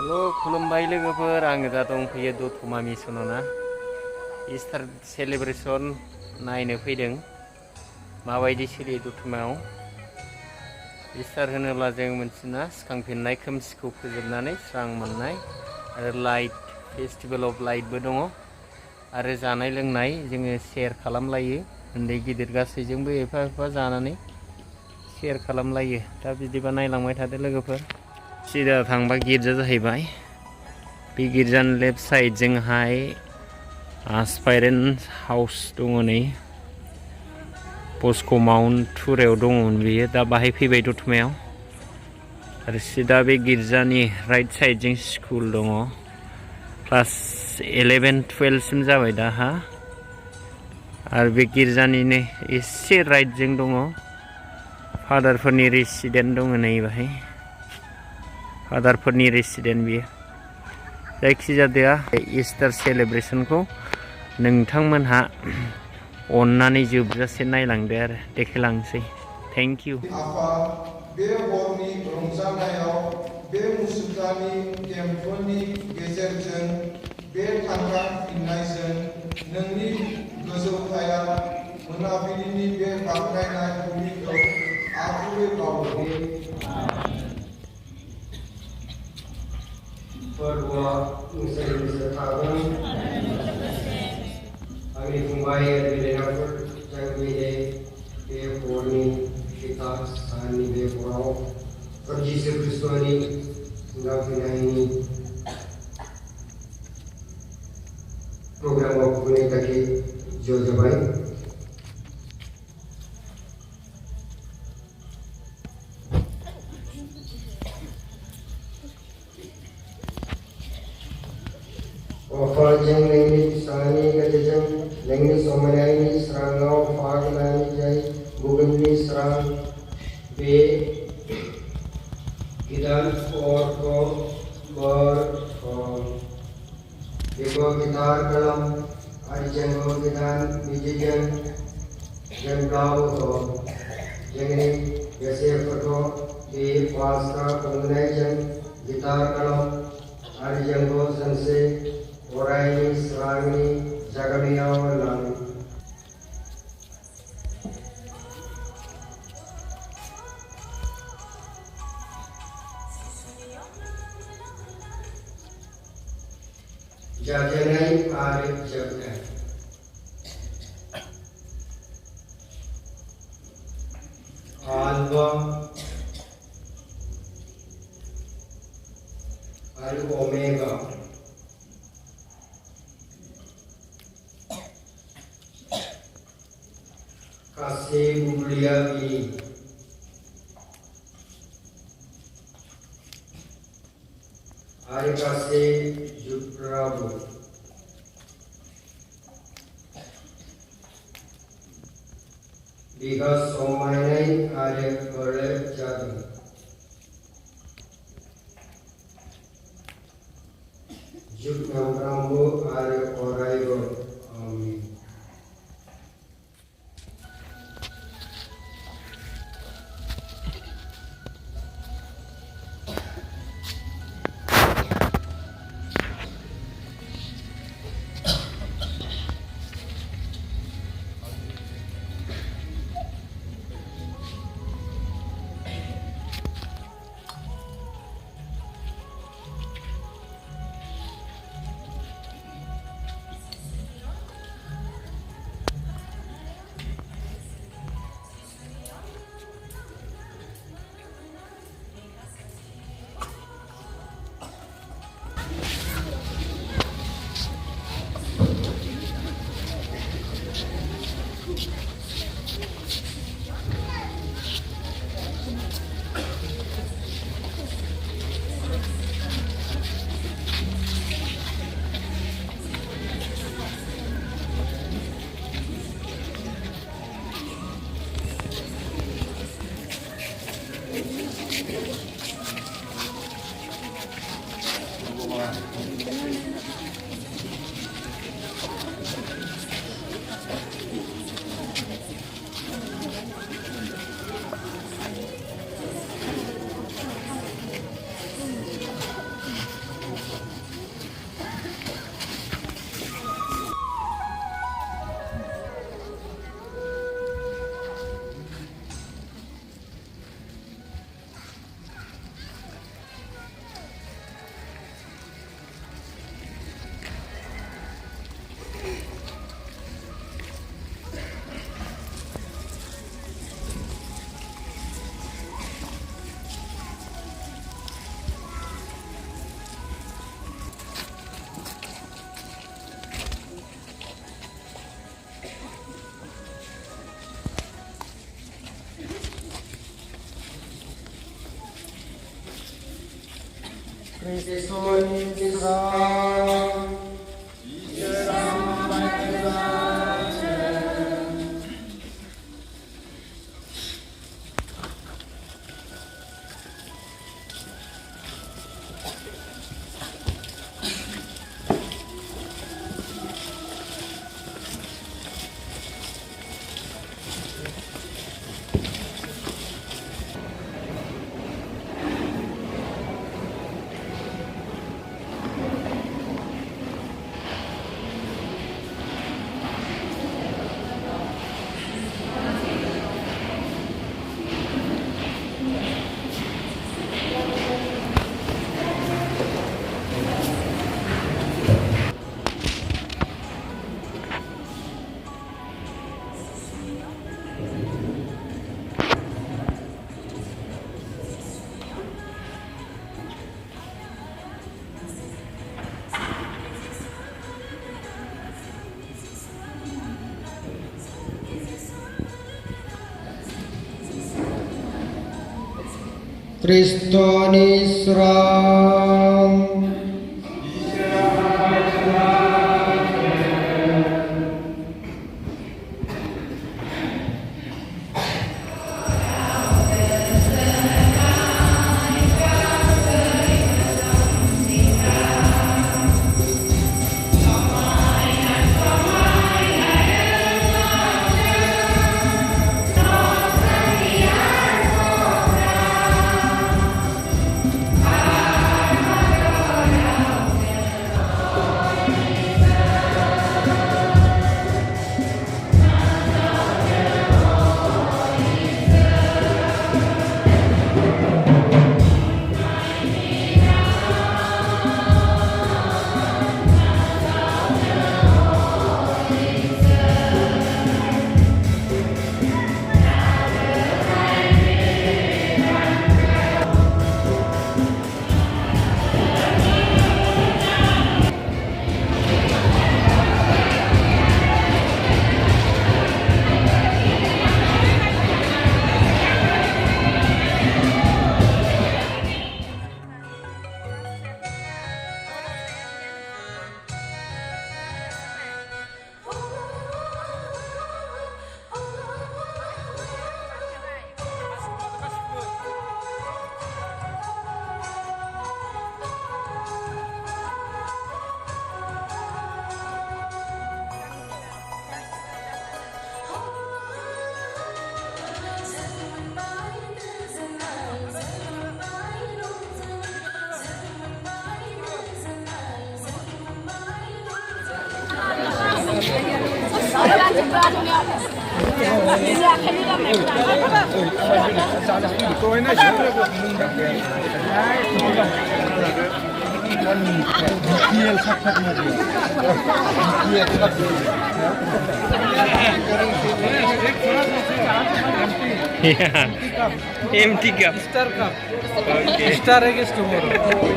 Hello खुलुमबाय लोगोफोर आङो दा दंफैयो दतमा मिसनावना इस्टार सेलेब्रेसन नायनो फैदों माबायदि सोलियो दतमायाव इस्टार होनोब्ला जों मोनथिना सिखांफिननाय खोमसिखौ फोजोबनानै स्रां मोननाय आरो लाइट फेस्टिभेल अफ लाइटबो दङ आरो जानाय लोंनाय जोङो शेयार खालामलायो उन्दै गिदिर गासैजोंबो एफा एफा जानानै शेयार खालामलायो दा बिदिबा नायलांबाय थादो लोगोफोर सिदा थांबा गिर्जा जाहैबाय बे गिर्जानि लेफ्ट साइड जोंहाय आस्पायरेन्ट हाउस दङ नै पस्क' माउन्ट टुरायाव दङमोन बेयो दा बाहाय फैबाय दतमायाव आरो सिदा बे गिर्जानि राइट साइडजों स्कुल दङ क्लास 11-12 सिम जाबाय दा हा आरो बे गिर्जानिनो एसे राइटजों दङ फादारफोरनि रेसिडेन्ट दङ नै बाहाय फादारफोरनि रेसिडेन्ट बियो जायखिजाया इस्टार सेलेब्रेसनखौ नोंथांमोनहा अन्नानै जोबजासे नायलांदो आरो देखायलांसै थेंक इउ बे हरनि रंजानायाव बे मुसुखानि केम्पफोरनि गेजेरजों बे थांखांफिननायजों नोंनि गोजौथाया मोनाबिलिनि बे बाख्नायनाय बुब्लिखौ आबुङै बावो फोरबोआ नोंसोर थागोन आंनि फंबाय आरो गेदेमाफोर जों बे हरनि पिता साननि बे हराव जिसु ख्रिस्ट'नि नुजाफैनायनि प्रग्रामाव फैनो थाखाय ज' जाबाय अफारजों नोंनि फिसानि गेजेरजों नोंनि समायनायनि स्राङाव फागोनानै जाय बुहुमनि स्रां बे गोदान अरखौ बोर बेखौ गिटार खालाम आरो जोंखौ गोदान मिजिंजों जों गाव जोंनि गोसोफोरखौ बे पास्का खुंनायजों गिटार खालाम आरो जोंखौ सानसे अरायनि स्रांनि जागायनायाव लां जाजेननाय आरो जोबनाय आलफा आरो ओमेगा गासै बुब्लिया बिनि आरो गासै जुगफ्राबो बिगा समायनाय आरो गोरलै जागोन जुग मोनफ्रोमबो आरो अरायबो आमीन Kristoni Israel. Kristoni Israel. Yeah. Empty cup. Star cup. Okay. Star against tomorrow.